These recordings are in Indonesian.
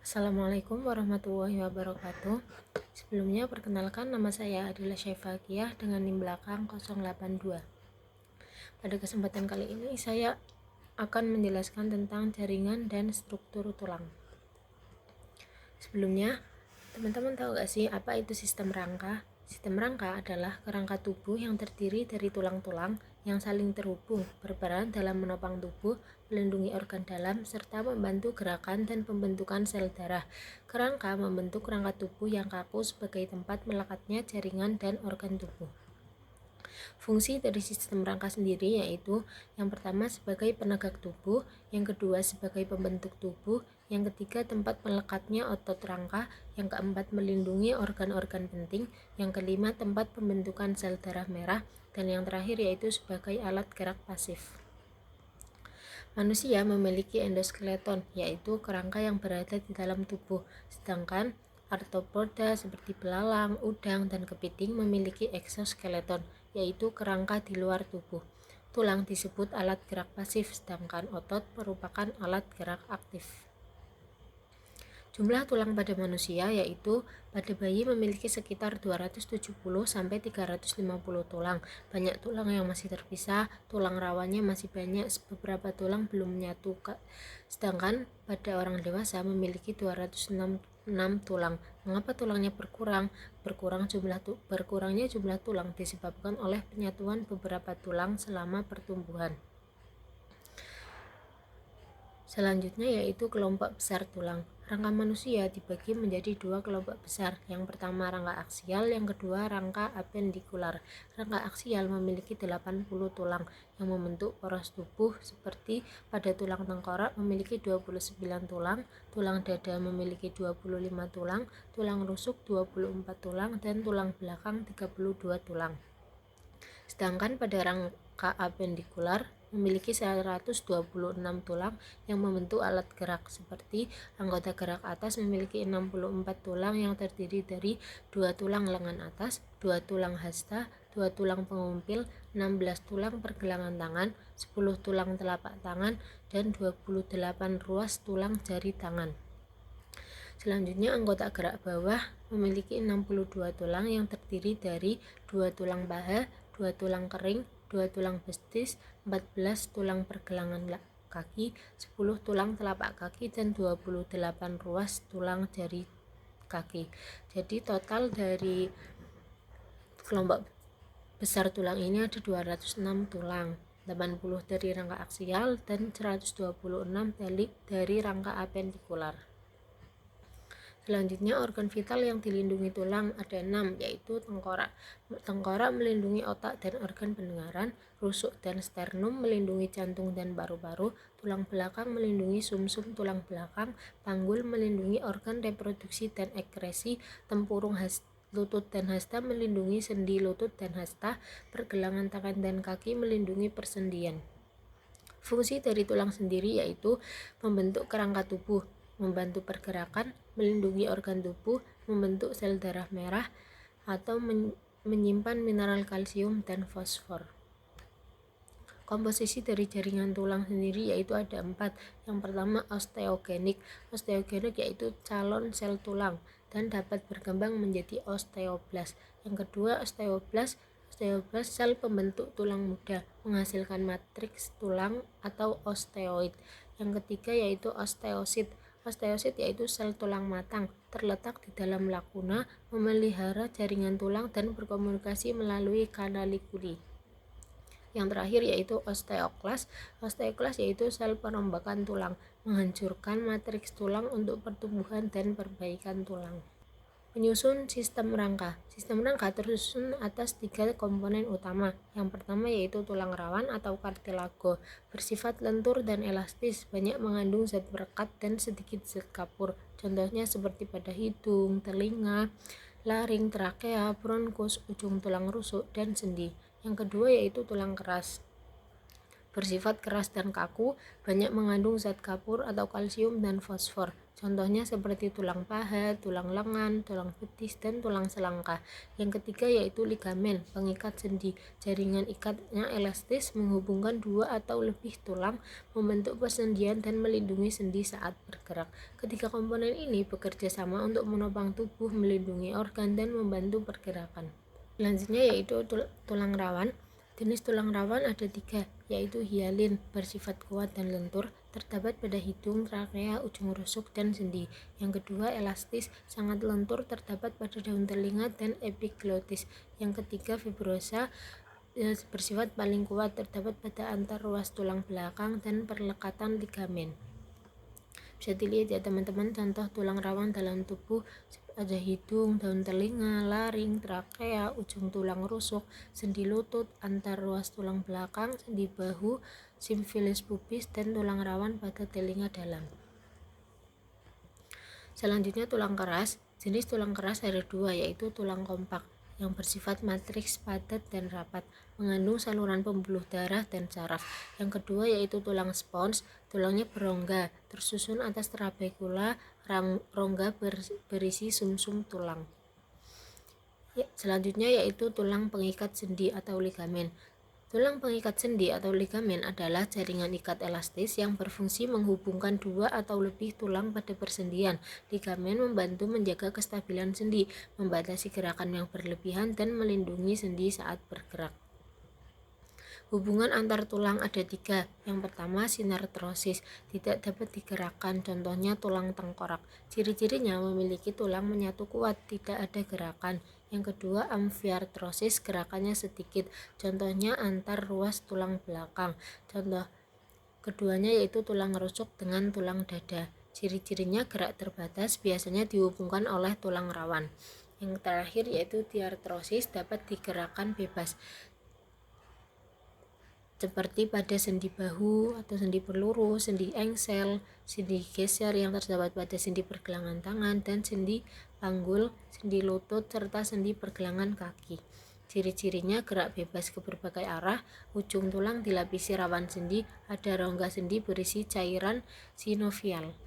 Assalamualaikum warahmatullahi wabarakatuh. Sebelumnya perkenalkan, nama saya adalah Syaifakiyah dengan NIM belakang 082. Pada kesempatan kali ini saya akan menjelaskan tentang jaringan dan struktur tulang. Sebelumnya, teman-teman tahu gak sih apa itu sistem rangka? Sistem rangka adalah kerangka tubuh yang terdiri dari tulang-tulang yang saling terhubung, berperan dalam menopang tubuh, melindungi organ dalam, serta membantu gerakan dan pembentukan sel darah. Kerangka membentuk rangka tubuh yang kaku sebagai tempat melekatnya jaringan dan organ tubuh. Fungsi dari sistem rangka sendiri yaitu yang pertama sebagai penegak tubuh, yang kedua sebagai pembentuk tubuh, yang ketiga tempat melekatnya otot rangka, yang keempat melindungi organ-organ penting, yang kelima tempat pembentukan sel darah merah, dan yang terakhir yaitu sebagai alat gerak pasif. Manusia memiliki endoskeleton, yaitu kerangka yang berada di dalam tubuh, sedangkan arthropoda seperti belalang, udang, dan kepiting memiliki eksoskeleton, yaitu kerangka di luar tubuh. Tulang disebut alat gerak pasif, sedangkan otot merupakan alat gerak aktif. Jumlah tulang pada manusia yaitu pada bayi memiliki sekitar 270-350 tulang. Banyak tulang yang masih terpisah, tulang rawannya masih banyak, beberapa tulang belum menyatu. Sedangkan pada orang dewasa memiliki 206 tulang. Mengapa tulangnya berkurang? Berkurangnya jumlah tulang disebabkan oleh penyatuan beberapa tulang selama pertumbuhan. Selanjutnya yaitu kelompok besar tulang. Rangka manusia dibagi menjadi dua kelompok besar. Yang pertama rangka aksial, yang kedua rangka apendikular. Rangka aksial memiliki 80 tulang yang membentuk poros tubuh, seperti pada tulang tengkorak memiliki 29 tulang, tulang dada memiliki 25 tulang, tulang rusuk 24 tulang, dan tulang belakang 32 tulang. Sedangkan pada rangka apendikular memiliki 126 tulang yang membentuk alat gerak, seperti anggota gerak atas memiliki 64 tulang yang terdiri dari 2 tulang lengan atas, 2 tulang hasta, 2 tulang pengumpil, 16 tulang pergelangan tangan, 10 tulang telapak tangan, dan 28 ruas tulang jari tangan. Selanjutnya anggota gerak bawah memiliki 62 tulang yang terdiri dari 2 tulang paha, 2 tulang kering, 2 tulang betis, 14 tulang pergelangan kaki, 10 tulang telapak kaki, dan 28 ruas tulang jari kaki. Jadi total dari kelompok besar tulang ini ada 206 tulang, 80 dari rangka aksial dan 126 dari rangka apendikular. Selanjutnya organ vital yang dilindungi tulang ada 6, yaitu tengkorak. Tengkorak melindungi otak dan organ pendengaran, rusuk dan sternum melindungi jantung dan paru-paru, tulang belakang melindungi sumsum tulang belakang, panggul melindungi organ reproduksi dan ekskresi, tempurung lutut dan hasta melindungi sendi lutut dan hasta, pergelangan tangan dan kaki melindungi persendian. Fungsi dari tulang sendiri yaitu membentuk kerangka tubuh, membantu pergerakan, melindungi organ tubuh, membentuk sel darah merah, atau menyimpan mineral kalsium dan fosfor. Komposisi dari jaringan tulang sendiri yaitu ada 4. Yang pertama osteogenik. Osteogenik yaitu calon sel tulang dan dapat berkembang menjadi osteoblas. Yang kedua osteoblas. Osteoblas sel pembentuk tulang muda, menghasilkan matriks tulang atau osteoid. Yang ketiga yaitu osteosit. Osteosit yaitu sel tulang matang, terletak di dalam lakuna, memelihara jaringan tulang dan berkomunikasi melalui kanalikuli. Yang terakhir yaitu osteoklas. Osteoklas yaitu sel perombakan tulang, menghancurkan matriks tulang untuk pertumbuhan dan perbaikan tulang. Penyusun sistem rangka. Sistem rangka tersusun atas 3 komponen utama. Yang pertama yaitu tulang rawan atau kartilago, bersifat lentur dan elastis, banyak mengandung zat perekat dan sedikit zat kapur. Contohnya seperti pada hidung, telinga, laring, trakea, bronkus, ujung tulang rusuk, dan sendi. Yang kedua yaitu tulang keras, bersifat keras dan kaku, banyak mengandung zat kapur atau kalsium dan fosfor. Contohnya seperti tulang paha, tulang lengan, tulang betis, dan tulang selangkah. Yang ketiga yaitu ligamen, pengikat sendi. Jaringan ikatnya elastis menghubungkan dua atau lebih tulang, membentuk persendian dan melindungi sendi saat bergerak. Ketiga komponen ini bekerja sama untuk menopang tubuh, melindungi organ, dan membantu pergerakan. Selanjutnya yaitu tulang rawan. Jenis tulang rawan ada 3, yaitu hialin, bersifat kuat dan lentur, terdapat pada hidung, trakea, ujung rusuk, dan sendi. Yang kedua elastis, sangat lentur, terdapat pada daun telinga dan epiglotis. Yang ketiga fibrosa, bersifat paling kuat, terdapat pada antar ruas tulang belakang dan perlekatan ligamen. Bisa dilihat ya teman-teman contoh tulang rawan dalam tubuh, ada hidung, daun telinga, laring, trakea, ujung tulang rusuk, sendi lutut, antar ruas tulang belakang, sendi bahu, simfilis pubis, dan tulang rawan pada telinga dalam. Selanjutnya tulang keras. Jenis tulang keras ada 2, yaitu tulang kompak yang bersifat matriks padat dan rapat, mengandung saluran pembuluh darah dan saraf. Yang kedua yaitu tulang spons, tulangnya berongga, tersusun atas trabekula, rongga berisi sumsum tulang. Selanjutnya yaitu tulang pengikat sendi atau ligamen. Tulang pengikat sendi atau ligamen adalah jaringan ikat elastis yang berfungsi menghubungkan dua atau lebih tulang pada persendian. Ligamen membantu menjaga kestabilan sendi, membatasi gerakan yang berlebihan, dan melindungi sendi saat bergerak. Hubungan antar tulang ada 3. Yang pertama sinartrosis, tidak dapat digerakkan, contohnya tulang tengkorak. Ciri-cirinya memiliki tulang menyatu kuat, tidak ada gerakan. Yang kedua amfiartrosis, gerakannya sedikit, contohnya antar ruas tulang belakang. Contoh keduanya yaitu tulang rusuk dengan tulang dada. Ciri-cirinya gerak terbatas, biasanya dihubungkan oleh tulang rawan. Yang terakhir yaitu diartrosis, dapat digerakkan bebas, seperti pada sendi bahu atau sendi peluru, sendi engsel, sendi geser yang terdapat pada sendi pergelangan tangan, dan sendi panggul, sendi lutut, serta sendi pergelangan kaki. Ciri-cirinya gerak bebas ke berbagai arah, ujung tulang dilapisi rawan sendi, ada rongga sendi berisi cairan sinovial.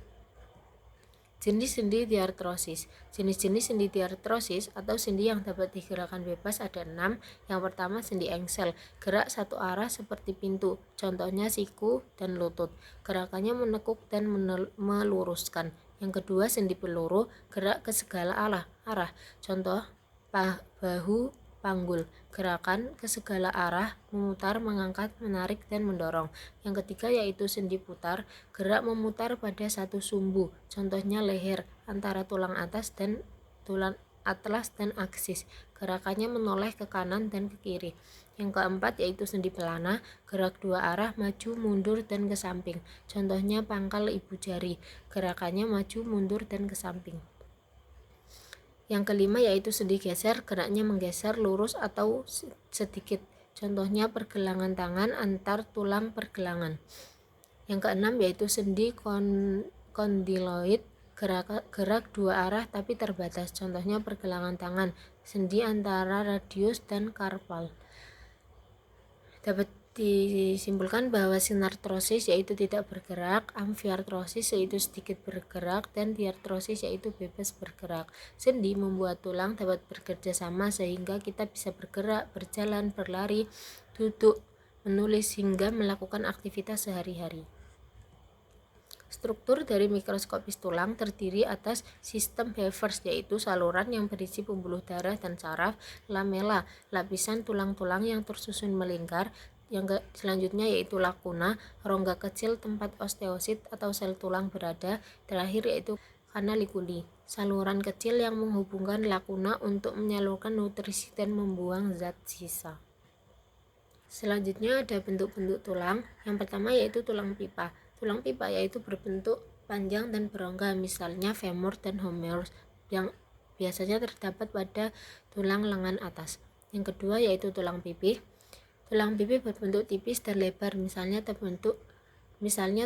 Jenis sendi diartrosis. Jenis-jenis sendi diartrosis atau sendi yang dapat digerakkan bebas ada 6. Yang pertama sendi engsel, gerak satu arah seperti pintu, contohnya siku dan lutut. Gerakannya menekuk dan meluruskan. Yang kedua sendi peluru, gerak ke segala arah, contoh bahu, panggul, gerakan ke segala arah, memutar, mengangkat, menarik, dan mendorong. Yang ketiga yaitu sendi putar, gerak memutar pada satu sumbu, contohnya leher, antara tulang atas dan tulang atlas dan aksis, gerakannya menoleh ke kanan dan ke kiri. Yang keempat yaitu sendi pelana, gerak dua arah, maju, mundur, dan ke samping, contohnya pangkal ibu jari, gerakannya maju, mundur, dan ke samping. Yang kelima yaitu sendi geser, geraknya menggeser, lurus, atau sedikit, contohnya pergelangan tangan antar tulang pergelangan. Yang keenam yaitu sendi kondiloid, gerak dua arah tapi terbatas, contohnya pergelangan tangan, sendi antara radius dan karpal. Dapat disimpulkan bahwa sinartrosis yaitu tidak bergerak, amfiartrosis yaitu sedikit bergerak, dan diartrosis yaitu bebas bergerak. Sendi membuat tulang dapat bekerja sama sehingga kita bisa bergerak, berjalan, berlari, duduk, menulis, hingga melakukan aktivitas sehari-hari. Struktur dari mikroskopis tulang terdiri atas sistem Havers, yaitu saluran yang berisi pembuluh darah dan saraf, lamela, lapisan tulang-tulang yang tersusun melingkar. Yang selanjutnya yaitu lakuna, rongga kecil tempat osteosit atau sel tulang berada. Terakhir yaitu kanalikuli, saluran kecil yang menghubungkan lakuna untuk menyalurkan nutrisi dan membuang zat sisa. Selanjutnya ada bentuk-bentuk tulang. Yang pertama yaitu tulang pipa. Tulang pipa yaitu berbentuk panjang dan berongga, misalnya femur dan humerus, yang biasanya terdapat pada tulang lengan atas. Yang kedua yaitu tulang pipi. Tulang pipi berbentuk tipis dan lebar, misalnya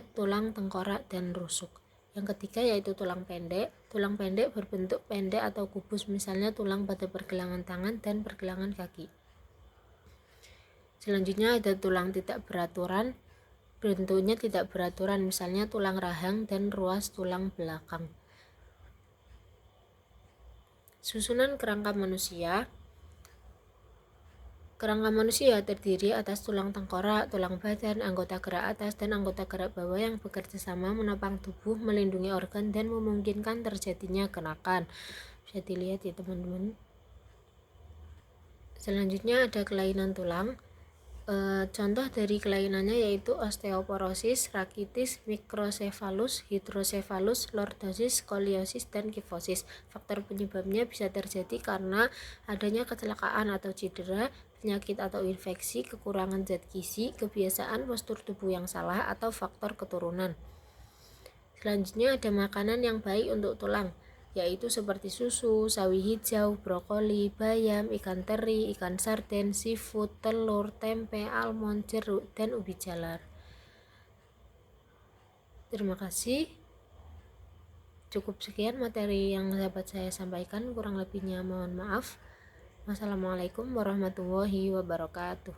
tulang tengkorak dan rusuk. Yang ketiga yaitu tulang pendek. Tulang pendek berbentuk pendek atau kubus, misalnya tulang pada pergelangan tangan dan pergelangan kaki. Selanjutnya ada tulang tidak beraturan, bentuknya tidak beraturan, misalnya tulang rahang dan ruas tulang belakang. Susunan kerangka manusia. Kerangka manusia terdiri atas tulang tengkorak, tulang badan, anggota gerak atas, dan anggota gerak bawah yang bekerja sama menopang tubuh, melindungi organ, dan memungkinkan terjadinya gerakan. Bisa dilihat ya teman-teman. Selanjutnya ada kelainan tulang. Contoh dari kelainannya yaitu osteoporosis, rakitis, mikrosefalus, hidrosefalus, lordosis, skoliosis, dan kifosis. Faktor penyebabnya bisa terjadi karena adanya kecelakaan atau cedera, penyakit atau infeksi, kekurangan zat gizi, kebiasaan postur tubuh yang salah, atau faktor keturunan. Selanjutnya ada makanan yang baik untuk tulang, yaitu seperti susu, sawi hijau, brokoli, bayam, ikan teri, ikan sarden, seafood, telur, tempe, almond, jeruk, dan ubi jalar. Terima kasih. Cukup sekian materi yang dapat saya sampaikan, kurang lebihnya mohon maaf. Wassalamualaikum warahmatullahi wabarakatuh.